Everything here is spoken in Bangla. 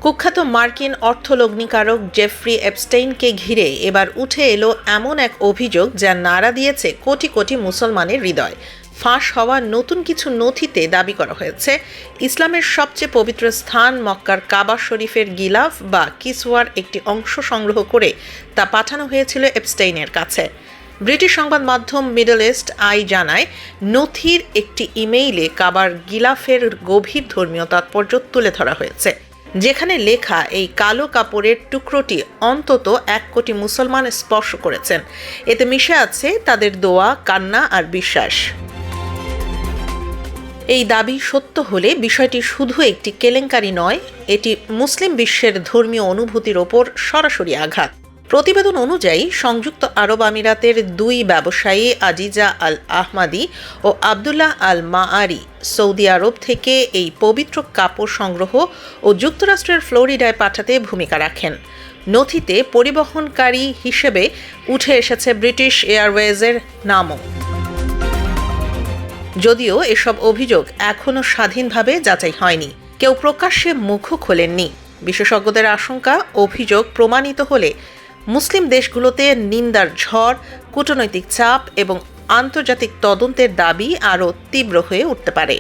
কুখ্যাত মার্কিন অর্থলগ্নিকারক জেফ্রি এপস্টেইনকে ঘিরে এবার উঠে এলো এমন এক অভিযোগ যা নাড়া দিয়েছে কোটি কোটি মুসলমানের হৃদয়। ফাঁস হওয়া নতুন কিছু নথিতে দাবি করা হয়েছে ইসলামের সবচেয়ে পবিত্র স্থান মক্কার কাবা শরীফের গিলাফ বা কিসওয়ার একটি অংশ সংগ্রহ করে তা পাঠানো হয়েছিল এপস্টেইনের কাছে। ব্রিটিশ সংবাদ মাধ্যম মিডল ইস্ট আই জানায়, নথির একটি ইমেইলে কাবার গিলাফের গভীর ধর্মীয় তাৎপর্য তুলে ধরা হয়েছে, যেখানে লেখা এই কালো কাপড়ের টুকরোটি অন্তত 1 কোটি মুসলমান স্পর্শ করেছেন। এতে মিশে আছে তাদের দোয়া, কান্না আর বিশ্বাস। এই দাবি সত্য হলে বিষয়টি শুধু একটি কেলেঙ্কারি নয়, এটি মুসলিম বিশ্বের ধর্মীয় অনুভূতির ওপর সরাসরি আঘাত। প্রতিবেদন অনুযায়ী সংযুক্ত আরব আমিরাতের 2 ব্যবসায়ী আজিজা আল আহমাদি ও আবদুল্লাহ আল মাআরি সৌদি আরব থেকে এই পবিত্র কাপড় সংগ্রহ ও যুক্তরাষ্ট্রের ফ্লোরিডায় পাঠাতে ভূমিকা রাখেন। নথিতে পরিবহনকারী হিসেবে উঠে এসেছে ব্রিটিশ এয়ারওয়েজের নামও, যদিও এসব অভিযোগ এখনও স্বাধীনভাবে যাচাই হয়নি। কেউ প্রকাশ্যে মুখও খোলেননি। বিশেষজ্ঞদের আশঙ্কা, অভিযোগ প্রমাণিত হলে মুসলিম দেশগুলোতে নিন্দার ঝড়, কূটনৈতিক চাপ এবং আন্তর্জাতিক তদন্তের দাবি আরও তীব্র হয়ে উঠতে পারে।